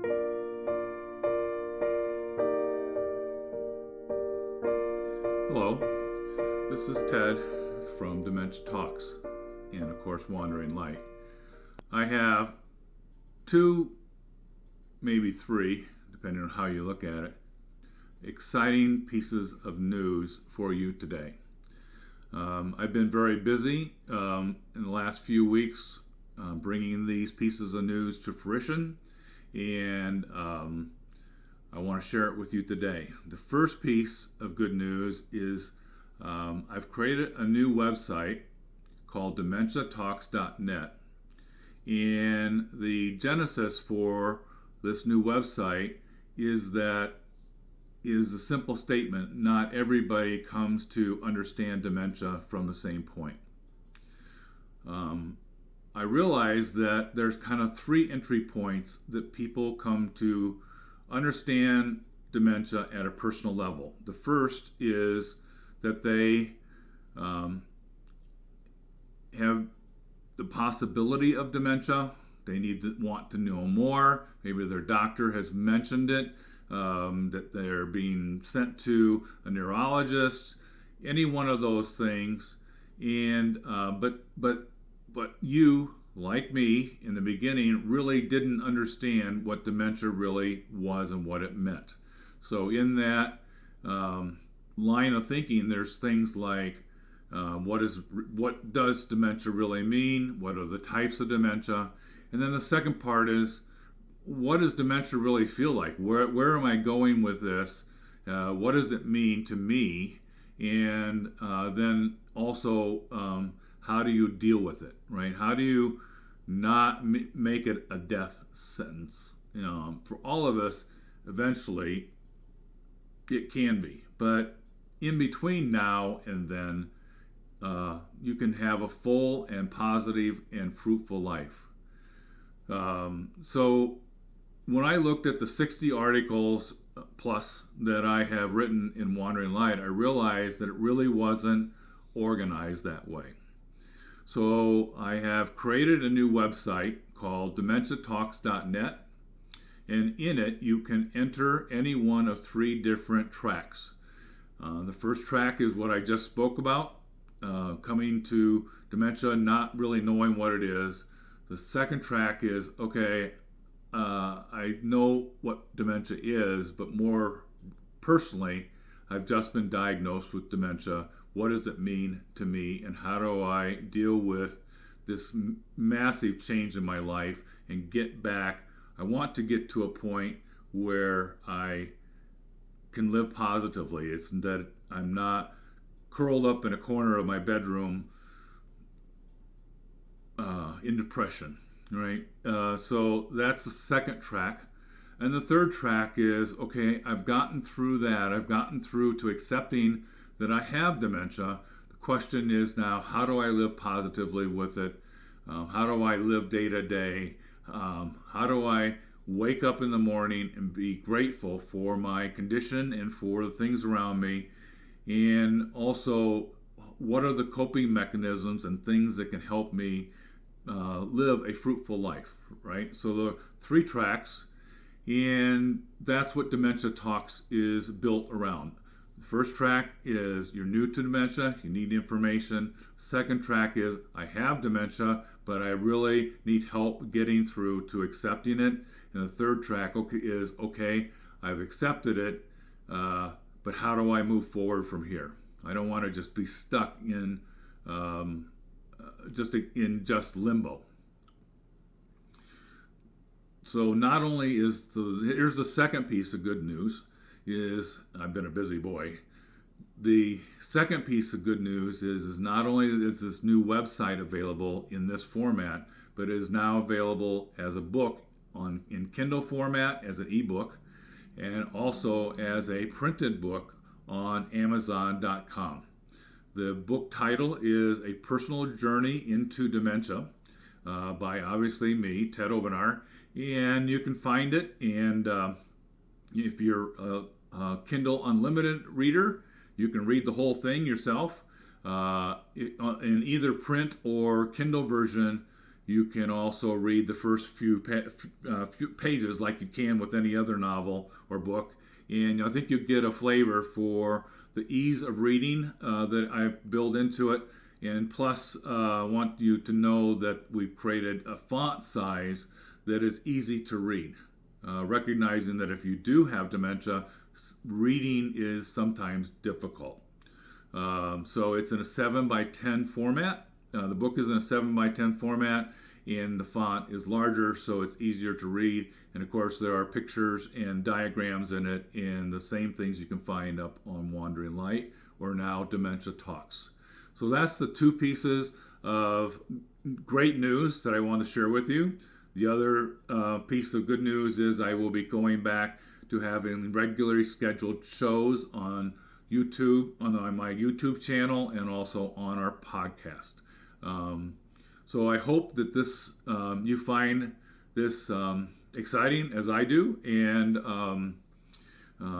Hello, this is Ted from Dementia Talks and, of course, Wandering Light. I have two, maybe three, depending on how you look at it, exciting pieces of news for you today. I've been very busy in the last few weeks bringing these pieces of news to fruition, and I want to share it with you today. The first piece of good news is I've created a new website called dementiatalks.net. And the genesis for this new website is a simple statement: not everybody comes to understand dementia from the same point. I realize that there's kind of three entry points that people come to understand dementia at a personal level. The first is that they have the possibility of dementia. They want to know more. Maybe their doctor has mentioned it, that they're being sent to a neurologist, any one of those things. And but you, like me, in the beginning, really didn't understand what dementia really was and what it meant. So in that line of thinking, there's things like what does dementia really mean? What are the types of dementia? And then the second part is, what does dementia really feel like? Where am I going with this? What does it mean to me? And then also, how do you deal with it, right? How do you not make it a death sentence? For all of us, eventually, it can be. But in between now and then, you can have a full and positive and fruitful life. So when I looked at the 60 articles plus that I have written in Wandering Light, I realized that it really wasn't organized that way. So I have created a new website called dementiatalks.net, and in it you can enter any one of three different tracks. The first track is what I just spoke about, coming to dementia, not really knowing what it is. The second track is, okay, I know what dementia is, but more personally, I've just been diagnosed with dementia. What does it mean to me, and how do I deal with this massive change in my life and get back? I want to get to a point where I can live positively. It's that I'm not curled up in a corner of my bedroom in depression, right? So that's the second track. And the third track is, okay, I've gotten through that. I've gotten through to accepting that I have dementia. The question is now, how do I live positively with it? How do I live day to day? How do I wake up in the morning and be grateful for my condition and for the things around me? And also, what are the coping mechanisms and things that can help me live a fruitful life, right? So the three tracks, and that's what Dementia Talks is built around. The first track is you're new to dementia, you need information. Second track is I have dementia, but I really need help getting through to accepting it. And the third track is, okay, I've accepted it, but how do I move forward from here? I don't want to just be stuck in just limbo. So not only here's the second piece of good news, is I've been a busy boy. The second piece of good news is not only is this new website available in this format, but it is now available as a book in Kindle format, as an ebook, and also as a printed book on Amazon.com. The book title is A Personal Journey into Dementia by obviously me, Ted Obenar, and you can find it. And if you're a Kindle Unlimited reader, you can read the whole thing yourself. In either print or Kindle version, You can also read the first few pages like you can with any other novel or book, and I think you get a flavor for the ease of reading that I build into it. And plus, I want you to know that we've created a font size that is easy to read, recognizing that if you do have dementia, reading is sometimes difficult. So it's in a 7 by 10 format. The book is in a 7 by 10 format, and the font is larger, so it's easier to read. And of course, there are pictures and diagrams in it, and the same things you can find up on Wandering Light or now Dementia Talks. So that's the two pieces of great news that I want to share with you. The other piece of good news is I will be going back to having regularly scheduled shows on YouTube, on my YouTube channel, and also on our podcast. So I hope that this you find this exciting as I do, and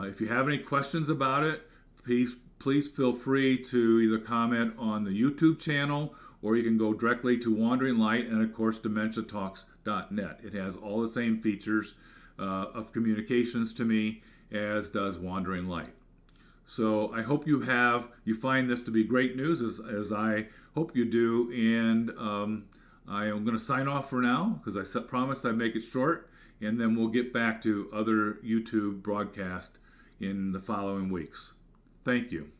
if you have any questions about it, please feel free to either comment on the YouTube channel, or you can go directly to Wandering Light and of course DementiaTalks.net. It has all the same features of communications to me as does Wandering Light. So I hope you find this to be great news, as I hope you do. And I am going to sign off for now because I promised I'd make it short, and then we'll get back to other YouTube broadcasts in the following weeks. Thank you.